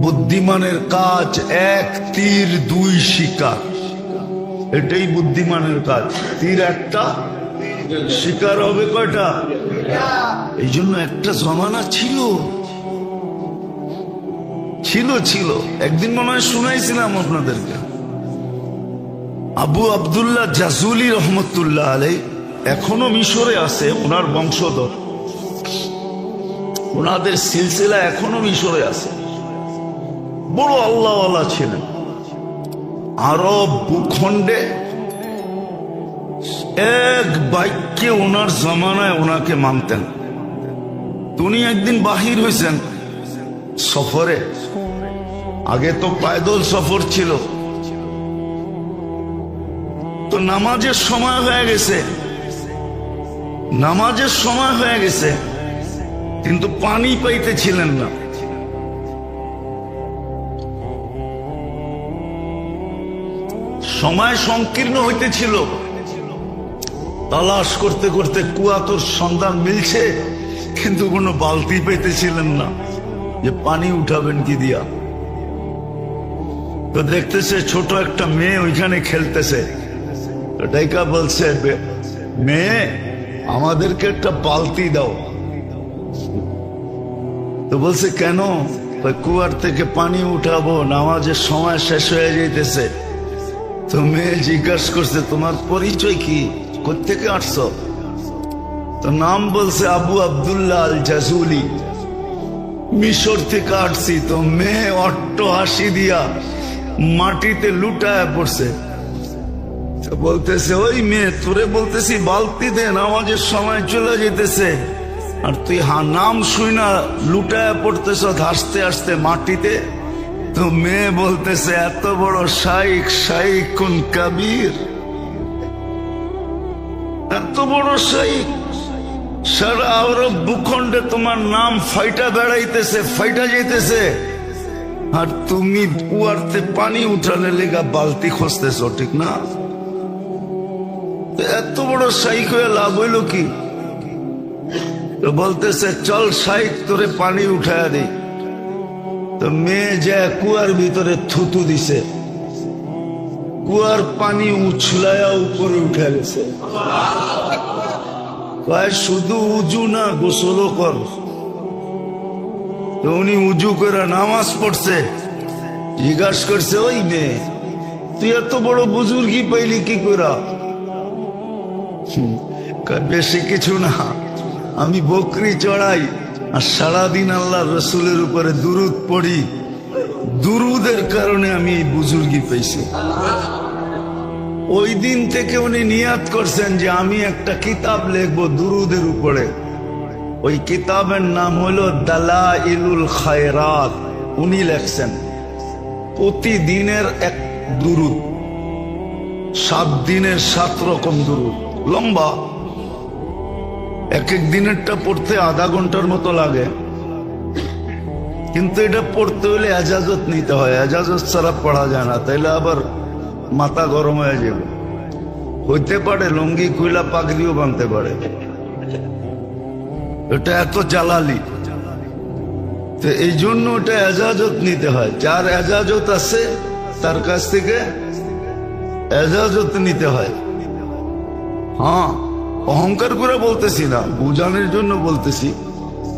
বুদ্ধিমানের কাজ এক তীর দুই শিকার, এটাই বুদ্ধিমানের কাজ। তীর একটা, শিকার হবে কয়টা? এই জন্য একটা জমানা ছিল ছিল ছিল একদিন মনে হয় শুনাইছিলাম আপনাদেরকে, আবু আব্দুল্লাহ জাজুলি রহমতুল্লাহ আলাই এখনো মিশরে আছে, ওনার বংশধর, ওনাদের সিলসিলা এখনো মিশরে আছে। বড় আল্লাহওয়ালা ছিলেন। আরব ভূখণ্ডে এক বাক্যে ওনার জমানায় ওনাকে মানতেন। উনি একদিন বাহির হয়েছেন সফরে, আগে তো পায়দল সফর ছিল, তো নামাজের সময় হয়ে গেছে, নামাজের সময় হয়ে গেছে, কিন্তু পানি পাইতেছিলেন না। সময় সংকীর্ণ হইতেছিল, তালাশ করতে করতে কুয়াতোর সন্ধান মিলছে, কিন্তু কোনো বালতি পাইতেছিলেন না যে পানি উঠাবেন কি দিয়া। তো দেখতেছে ছোট একটা মেয়ে ওইখানে খেলতেছে, ডাইকা বলছে, মেয়ে আমাদেরকে একটা বালতি দাও। তো বলছে কেন? কুয়ার থেকে পানি উঠাবো, নামাজের সময় শেষ হয়ে যাইতেছে। তো মেয়ে জিজ্ঞাসা করছে, তোমার পরিচয় কি, কোত্থেকে আসছো? তো নাম বলছে আবু আব্দুল্লাহ আল জাজুলি, মিশর থেকে আসছি। তো মেয়ে অট্ট হাসি দিয়া মাটিতে লুটায় পড়ছে। তো বলতেছে, ওই মেয়ে তোরে বলতেছি বালতি দে, নামাজের সময় চলে যেতেছে, আর তুই নাম শুই না লুটায় পড়তেছ হাসতে হাসতে মাটিতে। তো মেয়ে বলতেছে, এত বড় শাইখ, শাইখুন কাবীর, এত বড় শাইখ, সারা আরব ভূখণ্ডে তোমার নাম ফাইটা বেড়াইতেছে, ফাইটা যাইতেছে, আর তুমি কুয়ারতে পানি উঠালে লেগা বালতি খুঁজতেছ, ঠিক না? এত বড় শাইখ হয়ে লাভ হইল কি? তো বলতেছে, চল শাইখ তোরে পানি উঠায়া দিই। তো মেয়ে যায় কুয়ার ভিতরে থুতু দিছে, কুয়ার পানি উছলায়া উপরে উঠে গেছে। শুধু উজু না, গোসলও কর। তো উনি উজু করে নামাজ পড়ছে, জিজ্ঞাসা করছে, ওই মেয়ে তুই এত বড় বুজুর্গি পাইলি কি করে? বেশি কিছু না, আমি বকরি চড়াই আর সারাদিন আল্লাহ রসুলের উপরে দুরুদ পড়ি, দুরুদের কারণে আমি এই বুজুর্গি পেয়েছি। ওই দিন থেকে উনি নিয়াত করছেন যে আমি একটা কিতাব লিখবো দুরুদের উপরে। ওই কিতাবের নাম হলো দালাইলুল খায়রাত। উনি লেখছেন প্রতিদিনের এক দুরুদ, 7 দিনের 7 রকম দুরুদ, লম্বা। এক এক দিনেরটা পড়তে আধা ঘন্টার মতো লাগে, কিন্তু এটা পড়তে হলে এজাজত নিতে হয়, এজাজত ছাড়া পড়া যায় না, তাইলে আবার মাথা গরম হয়ে যাবে। হইতে পারে লুঙ্গি খুইলা পাগড়িও বানতে পারে, এটা এত জালালি। তো এই জন্য ওটা এজাজত নিতে হয়, যার এজাজত আছে তার কাছ থেকে এজাজত নিতে হয়। হ্যাঁ, অহংকার করে বলতেছি না, বুঝানোর জন্য বলতেছি।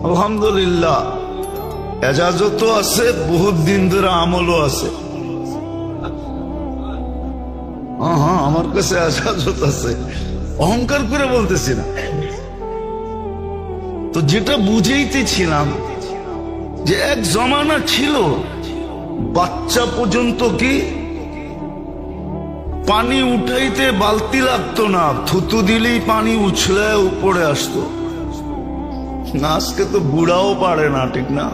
আলহামদুলিল্লাহ এজাজতও আছে, বহুত দিন ধরে আমলও আছে। হ্যাঁ, আমার কাছে এজাজত আছে, অহংকার করে বলতেছি না। তো যেটা বুঝাইতেছিলাম যে এক জমানা ছিল বাচ্চা পর্যন্ত কি পানি উঠাইতে বালতি লাগতো না, থুতু দিলেই পানি উছলে উপরে আসতো। আজকে তো বুড়াও পারে না, ঠিক না?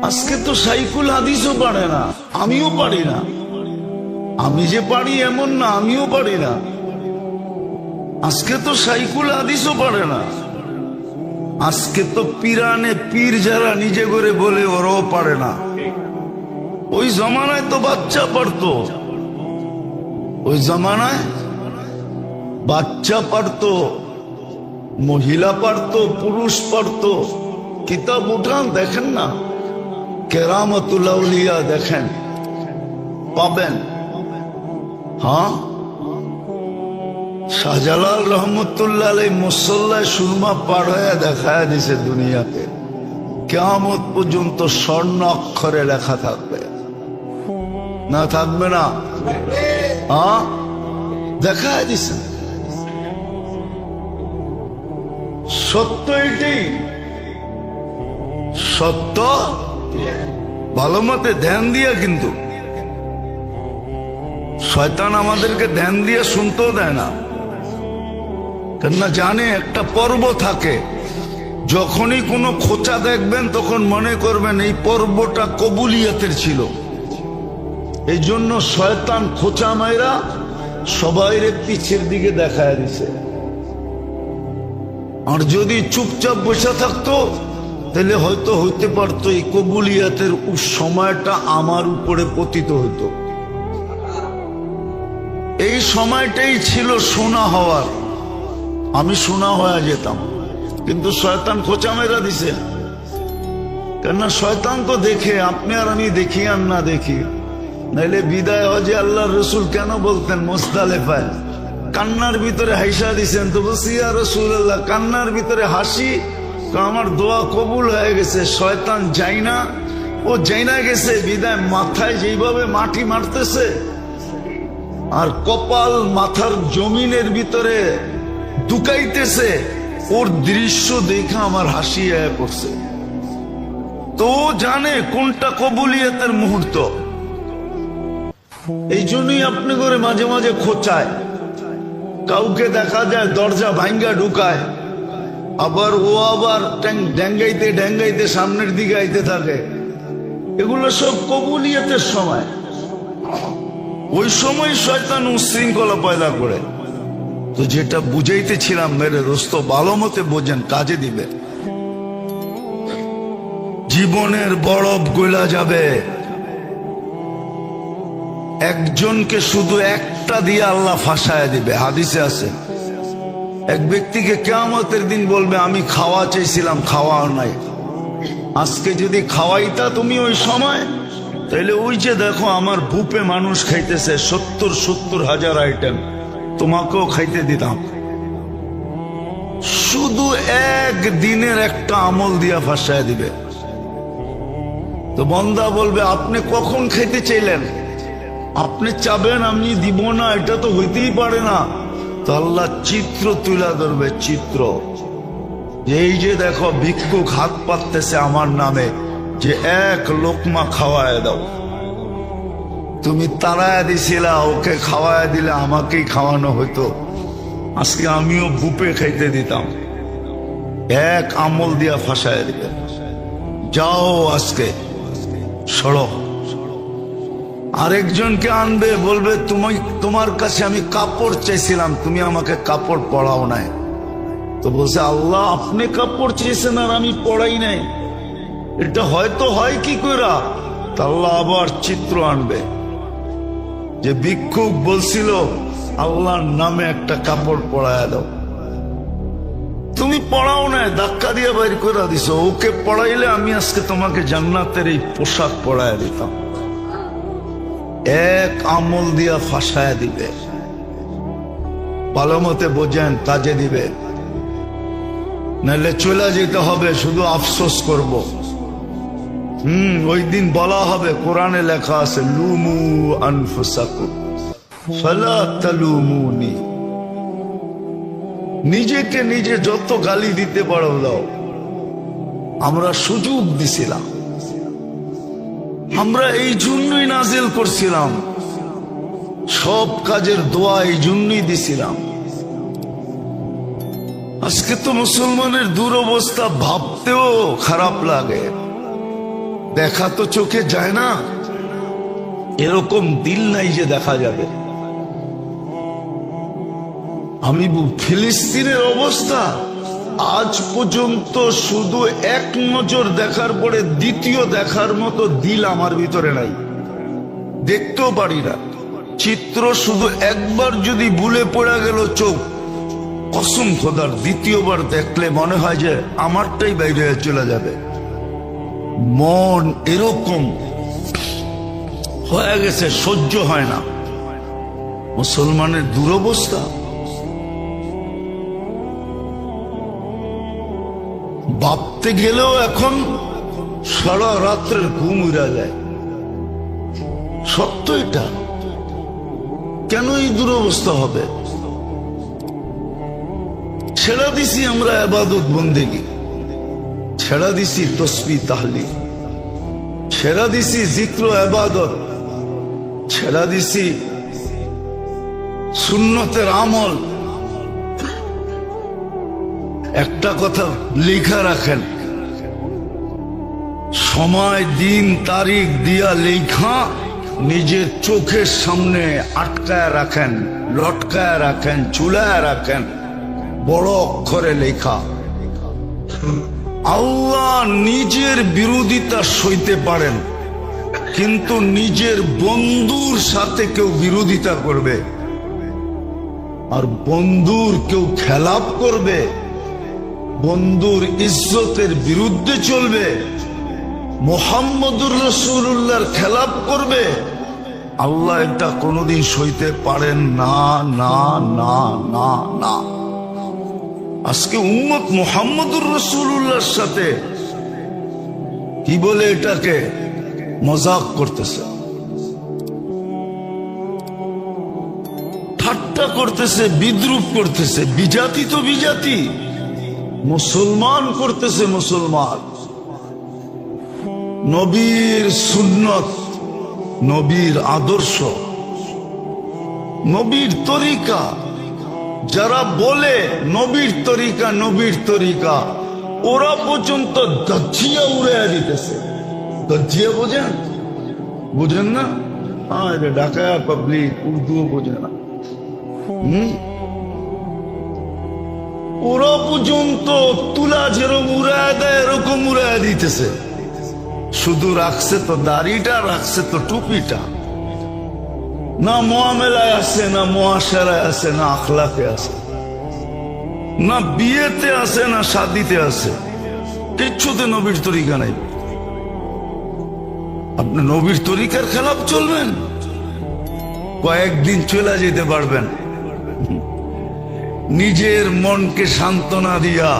আজকে তো সাইকুল হাদিসও পারে না, আমিও পারি না। আমি যে পারি এমন না, আমিও পারি না। আজকে তো সাইকুল হাদিসও পারে না। আজকে তো পিরানে পীর যারা নিজে করে বলে ওরাও পারে না। ওই জমানায় তো বাচ্চা পারতো, ওই জমানায় বাচ্চা পারতো, মহিলা পারতো, পুরুষ পারতো। কিতাব উঠান দেখেন না, কেরামতুল আউলিয়া দেখেন, পাবেন। হ্যাঁ, শাহজালাল রহমতুল্লাহ আলাইহি মুসল্লায় সুরমা পার হয়ে দেখায় দিছে দুনিয়াকে, কিয়ামত পর্যন্ত স্বর্ণ অক্ষরে লেখা থাকবে, না থাকবে না? হ্যাঁ, দেখায় দিছে। সত্য এটাই, সত্য। ভালো মতে ধ্যান দিয়া, কিন্তু শয়তান আমাদেরকে ধ্যান দিয়ে শুনতেও দেয় না, কেননা জানে একটা পর্ব থাকে, যখনই কোনো খোঁচা দেখবেন তখন মনে করবেন এই পর্বটা কবুলিয়তের ছিল। এই জন্য শয়তান খোঁচা মাইরা সবাইরে পিছের দিকে দেখায় দিছে। আর যদি চুপচাপ বসে থাকতো তাহলে হয়তো হইতে পারতো এই কবুলিয়তের সময়টা আমার উপরে পতিত হইতো। এই সময়টাই ছিল সোনা হওয়ার, আমি সোনা হয়ে যেতাম, কিন্তু শয়তান খোঁচা মেরা দিছে। কেননা শয়তান তো দেখে, আপনি আর আমি দেখি আর না দেখি। নাইলে বিদায় হজে আল্লাহর রসুল কেন বলতেন মুজদালিফায় কান্নার ভিতরে হাসা দিছেন? তো বলছি ইয়া রাসূলুল্লাহ, কান্নার ভিতরে হাসি তো আমার দোয়া কবুল হয়ে গেছে। শয়তান যাই না, ও যাই না গেছে বিদায় মাথায় যেইভাবে মাটি মারতেছে আর কপাল মাথার জমিনের ভিতরে দুকাইতেছে, ওর দৃশ্য দেখে আমার হাসি আয়া পড়ছে। তো জানে কোনটা কবুলিয়তের মুহূর্ত। এই জন্যই আপনি করে মাঝে মাঝে খোঁচায়, কাউকে দেখা যায় দরজা ভাঙ্গা ঢুকায়, আবার ও আবার ড্যাঙ্গাইতে ড্যাঙ্গাইতে সামনের দিকে আইতে থাকে। এগুলো সব কবুলিয়তের সময়। ওই সময় শয়তান উশৃঙ্খলা পয়দা করে। তো যেটা বুঝাইতেছিলাম মেরে দোস্ত, ভালো মতে বোঝেন, কাজে দিবে। জীবনের বরফ গলা যাবে, একজনকে শুধু একটা দিয়ে আল্লাহ ফাঁসায় দিবে। হাদিসে আছে, এক ব্যক্তিকে কিয়ামতের দিন বলবে আমি খাওয়া চাইছিলাম, খাওয়াও নাই। আজকে যদি খাওয়াইতা তুমি ওই সময়, তাহলে ওই যে দেখো আমার বুপে মানুষ খাইতেছে 70 হাজার আইটেম, তোমাকেও খাইতে দিতাম। শুধু এক দিনের একটা আমল দিয়া ফাঁসায় দিবে। তো বন্দা বলবে আপনি কখন খাইতে চাইলেন? আপনি চাবেন আমি দিব না, এটা তো হইতেই পারে না। তো আল্লাহ চিত্র তুলে ধরবে, চিত্র। এই যে দেখো ভিক্ষুক হাত পাততেছে আমার নামে, যে এক লোকমা খাওয়ায় দাও। তুমি তাড়ায় দিছিলা, ওকে খাওয়ায় দিলে আমাকেই খাওয়ানো হইতো, আজকে আমিও বুপে খাইতে দিতাম। এক আমল দিয়া ফাঁসায় দিবে। যাও আজকে সরো। আরেকজনকে আনবে, বলবে তোমার কাছে আমি কাপড় চাইছিলাম, তুমি আমাকে কাপড় পরাও নাই। তো বলছে আল্লাহ আপনি কাপড় চেয়েছেন আর আমি পড়াই নাই, এটা হয়তো হয় কি কইরা? আল্লাহ আবার চিত্র আনবে, যে ভিক্ষুক বলছিল আল্লাহর নামে একটা কাপড় পরায় দাও, তুমি পড়াও নাই, ধাক্কা দিয়ে বাইর করে দিছো। ওকে পড়াইলে আমি আজকে তোমাকে জান্নাতের এই পোশাক পরায় দিতাম। এক আমল দিয়া ফাঁসায় দিবে। ভালো মতে বোঝেন, কাজে দিবে, নাহলে চলে যেতে হবে, শুধু আফসোস করব। ওই দিন বলা হবে, কোরআনে লেখা আছে লুমু আনফুসাকুম ফালা তালুমুনি। নিজেকে নিজে যত গালি দিতে পারো দাও। আমরা সুযোগ দিছিলাম, আমরা এই জন্যই নাজিল করছিলাম, সব কাজের দোয়া এই জন্যই দিছিলাম। আজকে তো মুসলমানের দুরবস্থা ভাবতেও খারাপ লাগে, দেখা তো চোখে যায় না, এরকম দিল নাই যে দেখা যাবে। আমি ফিলিস্তিনের অবস্থা আজ পর্যন্ত শুধু এক নজর দেখার পরে দ্বিতীয় দেখার মতো দিল আমার ভিতরে নাই, দেখতেও পারি না। চিত্র শুধু একবার যদি ভুলে পড়ে গেল চোখ, কসম খোদার দ্বিতীয়বার দেখলে মনে হয় যে আমারটাই বাইরে চলে যাবে। মন এরকম হয়ে গেছে, সহ্য হয় না। মুসলমানের দুরবস্থা। ভাবতে গেলেও এখন সারা রাত্রের ঘুম উড়া যায়। সত্য এটা। কেন এই দুরবস্থা হবে? ছেড়া দিছি আমরা ইবাদত বন্দেগী, ছেড়া দিছি তসবিহ তাহলিল, ছেড়া দিছি জিক্র ইবাদত, ছেড়া দিছি সুন্নতের আমল। একটা কথা লেখা রাখেন, সময় দিন তারিখ দিয়া লেখা নিজের চোখের সামনে আটকায় রাখেন, লটকায় রাখেন, চুলায় রাখেন, বড় অক্ষরে লেখা। আল্লাহ নিজের বিরোধিতা সইতে পারেন, কিন্তু নিজের বন্ধুর সাথে কেউ বিরোধিতা করবে আর বন্ধুর কেউ খেলাপ করবে, বন্ধুর ইজ্জতের বিরুদ্ধে চলবে, মুহাম্মদুর রাসূলুল্লাহর খেলাপ করবে, আল্লাহ এটা কোনোদিন সইতে পারেন না, না, না, না, না। আজকে উম্মত মুহাম্মদুর রাসূলুল্লাহর সাথে কি বলে এটাকে মজাক করতেছে, ঠাট্টা করতেছে, বিদ্রুপ করতেছে। বিজাতি তো বিজাতি, মুসলমান করতেছে মুসলমান। নবীর সুন্নত, নবীর আদর্শ, নবীর তরিকা যারা বলে নবীর তরিকা, নবীর তরিকা, ওরা পর্যন্ত দজ্জিয়া উড়াইয়া দিতেছে। দজ্জিয়া বোঝেন? বুঝেন না? হ্যাঁ, এটা ঢাকা পাবলিক উর্দুও বোঝে না। ওরা পর্যন্ত তুলা যেরকম উড়ায় দেয় এরকম উড়াইয়া দিতেছে। শুধু রাখছে তো দাড়িটা, রাখছে তো টুপিটা। না মুআমেলায় আছে, না মুআশারায় আছে, না আখলাকে আছে, না বিয়েতে আছে, না শাদিতে আছে। কিচ্ছুতে নবীর তরিকা নাই। আপনি নবীর তরিকার খেলাফ চলবেন, কয়েকদিন চলে যেতে পারবেন। নিজের মনকে সান্ত্বনা দিয়া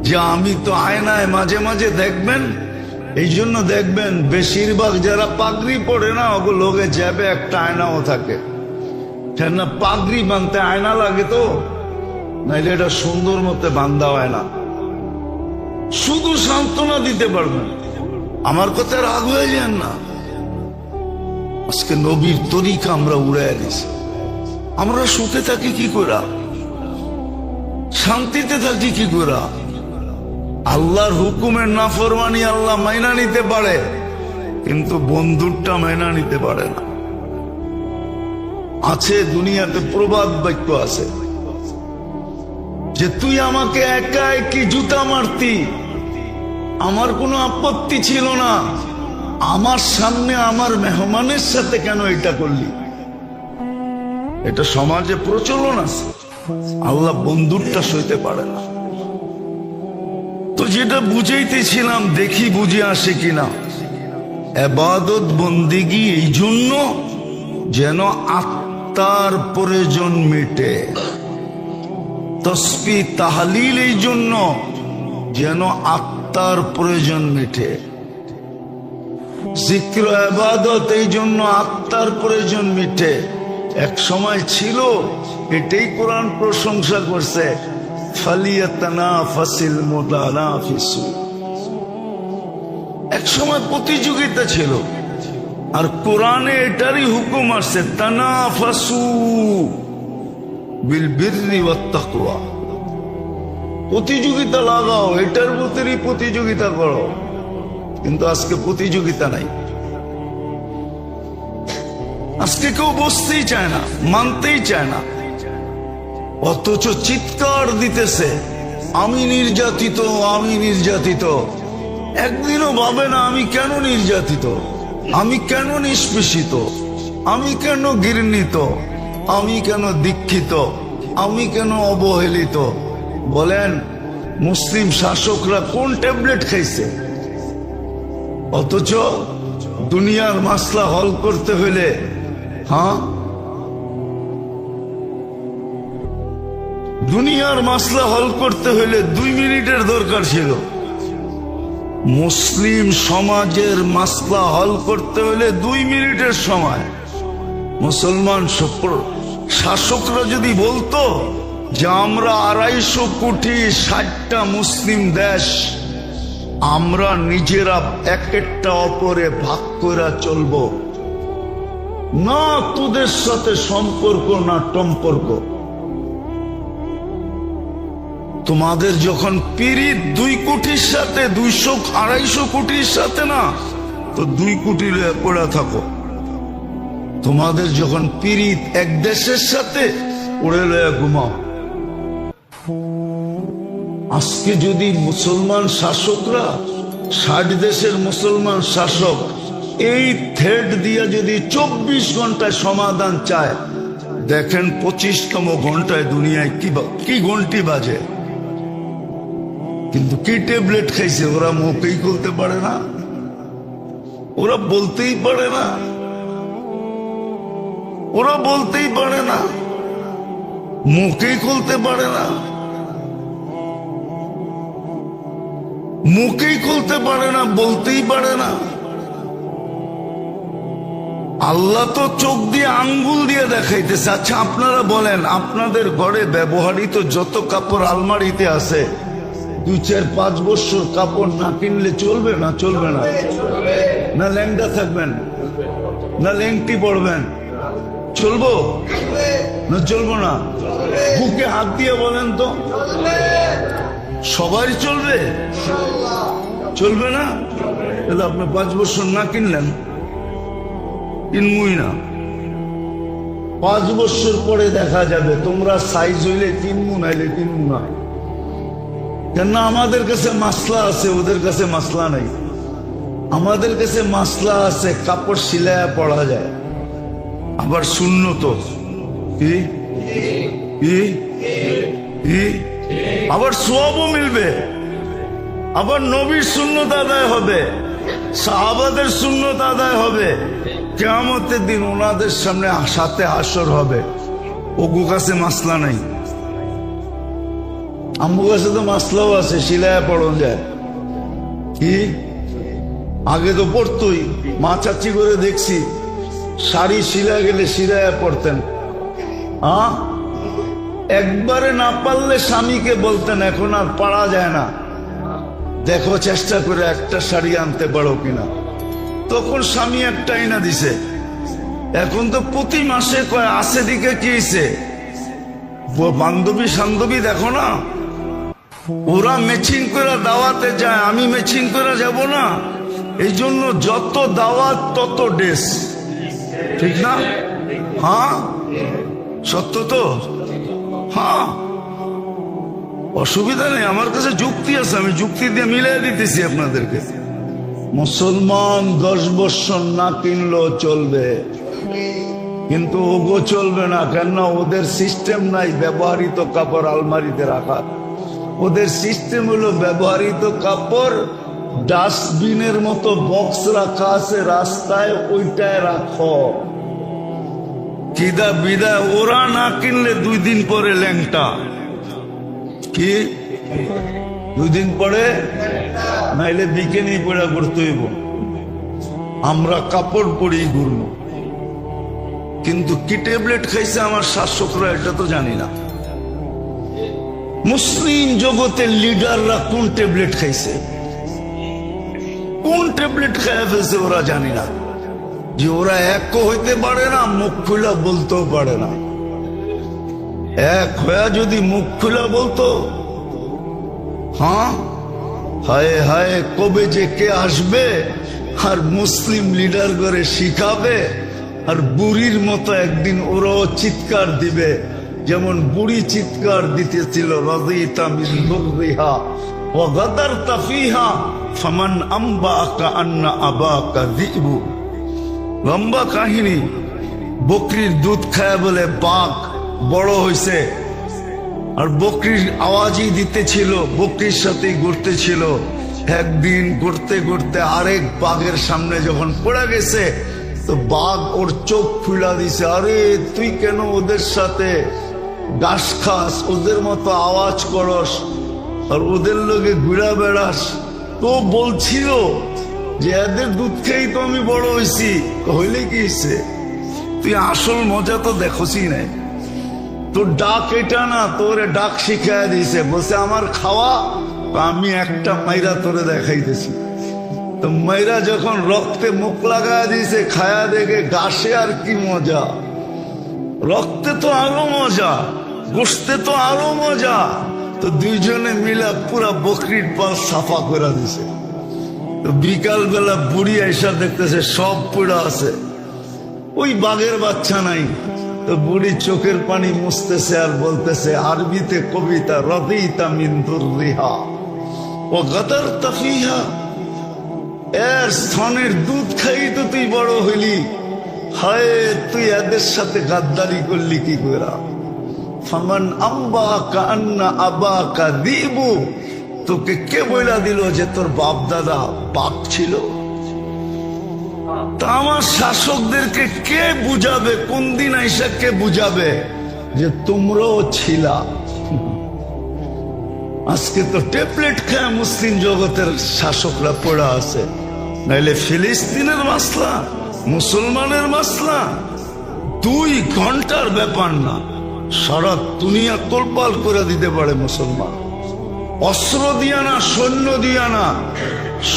যে আমি তো আয়নায় মাঝে মাঝে দেখবেন। এই জন্য দেখবেন বেশিরভাগ যারা পাগড়ি পড়ে না, ওগুলো লোকে যাবে একটা আয়নাও থাকে না। পাগড়ি বাঁধতে আয়না লাগে তো, নাইলে এটা সুন্দর মতো বান্ধা হয় না। শুধু সান্ত্বনা দিতে পারবেন। আমার কথা রাগ হয়ে যান না। আজকে নবীর তরিকা আমরা উড়াইয়া দিছি। আমরা সুখে থাকি কি করে, শান্তিতে থাকি কি করে? আল্লাহর হুকুমের নাফরমানি আল্লাহ মাইনা নিতে পারে, কিন্তু বন্ধুরটা মাইনা নিতে পারে না। আছে দুনিয়াতে প্রবাদ বাক্য আছে যে তুই আমাকে একা একই জুতা মারতি, আমার কোনো আপত্তি ছিল না, আমার সামনে আমার মেহমানের সাথে কেন এটা করলি? এটা সমাজে প্রচলন আছে। আল্লাহ বন্ধুরটা সইতে পারে না। তো যেটা বুঝাইতেছিলাম, দেখি বুঝে আসে কিনা। ইবাদত বন্দেগী এই জন্য যেন আত্মার প্রয়োজন মিটে, তাসবিহ তাহলিল এই জন্য যেন আত্মার প্রয়োজন মিটে, জিক্র ইবাদত এই জন্য আত্মার প্রয়োজন মিটে। এক সময় ছিল, এটাই কোরআন প্রশংসা করছে, ফালিয়াতানাফাসিল মুতানাফিসুন। এক সময় প্রতিযোগিতা ছিল, আর কোরআনে এটারই হুকুম আসছে, তানাফাসু বিল বিররি ওয়াত তাকওয়া। প্রতিযোগিতা লাগাও, এটার ভিতরেই প্রতিযোগিতা করো। কিন্তু আজকে প্রতিযোগিতা নাই। আজকে কেউ বসতেই চায় না, মানতেই চায় না, অথচ চিৎকার দিতেছে আমি নির্যাতিত, আমি নির্যাতিত। একদিনও ভাবে না আমি কেন নির্যাতিত, আমি কেন নিষ্পেষিত, আমি কেন ঘৃণিত, আমি কেন দীক্ষিত, আমি কেন অবহেলিত। বলেন মুসলিম শাসকরা কোন ট্যাবলেট খাইছে? অথচ দুনিয়ার মাসলা হল করতে হলে দুনিয়ার মাসলা হল করতে হলে 2 মিনিটের দরকার ছিল। মুসলিম সমাজের মাসলা হল করতে হলে 2 মিনিটের সময়। মুসলমান শাসকরা যদি বলতো যে আমরা 250 কোটি 60টা মুসলিম দেশ, আমরা নিজেরা একটা অপরে ভাগ করে চলবো না, তোদের সাথে সম্পর্ক না টম্পর্ক। তোমাদের যখন পীড়িত 2 কোটির সাথে 200-250 কোটির সাথে না, তো 2 কোটি পড়ে থাকো। তোমাদের যখন পীড়িত এক দেশের সাথে, উড়ে লয়ে ঘুমাও। আজকে যদি মুসলমান শাসকরা 60 দেশের মুসলমান শাসক এই থ্রেড দিয়ে যদি 24 ঘন্টায় সমাধান চায়, দেখেন 25তম ঘন্টায় দুনিয়ায় কি ঘন্টি বাজে। কিন্তু কি ট্যাবলেট খাইছে, ওরা মুখেই খুলতে পারে না, ওরা বলতেই পারে না, ওরা বলতেই পারে না, মুখেই খুলতে পারে না, মুখেই খুলতে পারে না, বলতেই পারে না। আল্লাহ তো চোখ দিয়ে আঙ্গুল দিয়ে দেখাইতেছে। আচ্ছা আপনারা বলেন, আপনাদের ঘরে ব্যবহৃত যত কাপড় আলমারিতে আছে, 2-4-5 বছর কাপড় না কিনলে চলবে না? চলবে না? না ল্যাংটা থাকবেন, না ল্যাংটি পড়বেন? চলবো না চলবো না? বুকে হাত দিয়ে বলেন তো, সবাই চলবে? চলবে না? তাহলে আপনি 5 বছর না কিনলেন, কিনবই না। 5 বছর পরে দেখা যাবে তোমরা সাইজ হইলে কিনবো, নাইলে কিনবো না। কেন? আমাদের কাছে মাসলা আছে, ওদের কাছে মাসলা নাই। আমাদের কাছে মাসলা আছে, কাপড় সিলায়া পড়া যায়, আবার সুন্নত আবার সওয়াবও মিলবে, আবার নবীর সুন্নত আদায় হবে, সাহাবাদের সুন্নত আদায় হবে। কিয়ামতের দিন ওনাদের সামনে সাথে হাসর হবে। ওগু কাছে মাসলা নাই, আম্মু কাছে তো মাসলাও আছে, সিলায়া পড়ন যায়। কি আগে তো পড়তোই, মা চাচি করে দেখছি শাড়ি সিলা গেলে সিলায়া পড়তেন। একবারে না পারলে স্বামীকে বলতেন, এখন আর পারা যায় না, দেখো চেষ্টা করে একটা শাড়ি আনতে পারো কিনা। তখন স্বামী একটাই না দিছে। এখন তো প্রতি মাসে কয় আছে দিকে কি হইছে, বান্ধবী সান্ধবী দেখো না, ওরা ম্যাচিং করে দাওয়াতে যায়, আমি ম্যাচিং করে যাব না। এই জন্য যত দাওয়াত তত ড্রেস, ঠিক না? সত্য তো? অসুবিধা নেই, আমার কাছে যুক্তি আছে, আমি যুক্তি দিয়ে মিলাই দিতেছি আপনাদেরকে। মুসলমান 10 বছর না কিনলেও চলবে, কিন্তু ওগো চলবে না। কেন? ওদের সিস্টেম নাই ব্যবহৃত কাপড় আলমারিতে রাখা। ওদের সিস্টেম হলো ব্যবহৃত কাপড় ডাস্টবিনের মতো বক্স রাখা আছে রাস্তায়, ওইটায় রাখো। কিদা বিদায় ওরা না কিনলে 2 দিন পরে ল্যাংটা। কি 2 দিন পরে? নাইলে বিকেনি পড়া করতে হইব। আমরা কাপড় পরেই ঘুরবো, কিন্তু কি ট্যাবলেট খাইছে আমার শাসকরা এটা তো জানি না। মুসলিম জগতের লিডাররা কোন ট্যাবলেট খাইছে, কোন ট্যাবলেট খাইয়া ফেলছে ওরা জানি না। যে ওরা এক হইতে পারে না, মুখ খুলা বলতেও পারে না। এক হয়ে যদি মুখ খুলা বলতো, হায় হায় কবে যে কে আসবে আর মুসলিম লিডার করে শিখাবে, আর বুড়ির মতো একদিন ওরাও চিৎকার দিবে, যেমন বুড়ি চিৎকার দিতেছিল, রাদিতা মিন বুররিহা ওয়া গাদারতা ফিহা ফামান আম্বাকা আন্না আবাকা যিবু। লম্বা কাহিনী। বকরির দুধ খায় বলে বাঘ বড় হইছে, আর বকরির আওয়াজই দিতেছিল, বকরির সাথেই ঘুরতেছিল। একদিন ঘুরতে ঘুরতে আরেক বাঘের সামনে যখন পড়ে গেছে, তো বাঘ ওর চোখ ফুলা দিছে, আরে তুই কেন ওদের সাথে ঘাস খাস, ওদের মতো আওয়াজ করস আর ওদের লোকে ঘুরা বেড়াস। তো বলছিল যে এদের দুধ খেয়েই তো আমি বড় হয়েছি। হইলে কি হয়েছে, তুই আসল মজা তো দেখোসই নাই। তোর ডাক এটা না, তোরে ডাক শিখাই দিয়েছে। বলছে আমার খাওয়া, আমি একটা মাইরা তোরে দেখাইতেছি। তো মাইরা যখন রক্তে মুখ লাগায় দিয়েছে, খায়া দেখে ঘাসে আর কি মজা, রক্তে তো আরো মজা, গোশতে তো আরো মজা। তো দুইজনে মিলা পুরা বকরির পাল সাফা করে দিছে। তো বিকাল বেলা বুড়ি আইসা দেখতেছে সব পুরা আছে, ওই বাঘের বাচ্চা নাই। তো বুড়ি চোখের পানি মুছতেছে আর বলতেছে আরবিতে কবিতা, রাদিতা মিন দুররিহা ওয়া গাদারতা ফিহা, এর স্তনের দুধ খাই তো তুই বড় হইলি, হায় তুই এদের সাথে গাদ্দারি করলি কি করে। ফামান আম্বাকা আন্না আবাকা দিবু, তোকে কে বইলা দিল যে তোর বাপ দাদা বাঘ ছিল? তা আমার শাসকদেরকে কে বুঝাবে, কোন দিন আইসা কে বুঝাবে যে তোমরাও ছিলা? আজকে তো ট্যাবলেট খায় মুসলিম জগতের শাসকরা পড়া আছে, নাইলে ফিলিস্তিনের মাসলা, মুসলমানের মাসলা 2 ঘন্টার ব্যাপার না, সারা দুনিয়া তোলপাল করে দিতে পারে মুসলমান। অস্ত্র দিয়া না, সৈন্য দিয়া না,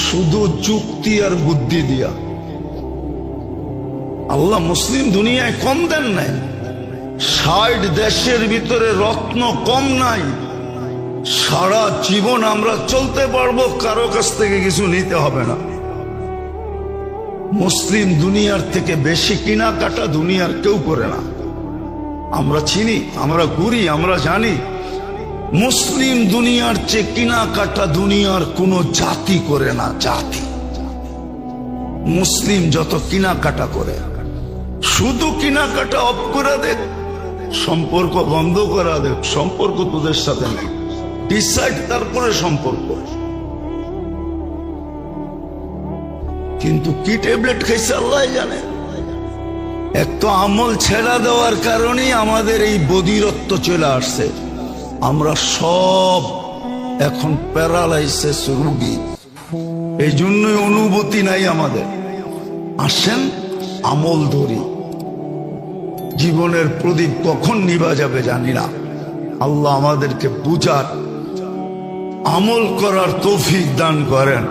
শুধু যুক্তি আর বুদ্ধি দিয়া। আল্লাহ মুসলিম দুনিয়ায় কম দেন নাই, 60 দেশের ভিতরে রত্ন কম নাই। সারা জীবন আমরা চলতে পারবো, কারো কাছ থেকে কিছু নিতে হবে না। মুসলিম দুনিয়ার থেকে বেশি কেনাকাটা দুনিয়ার কেউ করে না। আমরা চিনি, আমরা ঘুরি, আমরা জানি মুসলিম দুনিয়ার চেয়ে কেনাকাটা দুনিয়ার কোন জাতি করে না। জাতি মুসলিম যত কেনাকাটা করে, শুধু কেনাকাটা অফ করে দেখ, সম্পর্ক বন্ধ করা দেখ, সম্পর্ক তোদের সাথে নেই, ডিসাইড তারপরে সম্পর্ক। কিন্তু কি ট্যাবলেট খাইছে আল্লাহ জানে। এক তো আমল ছেড়া দেওয়ার কারণেই আমাদের এই বধিরত্ব চলে আসছে। আমরা সব এখন প্যারালাইসিস রোগী, এই জন্যই অনুভূতি নাই আমাদের। আসেন আমল ধরি, জীবনের প্রদীপ কখন নিভা যাবে জানি না। আল্লাহ আমাদেরকে বুঝার, আমল করার তৌফিক দান করেন।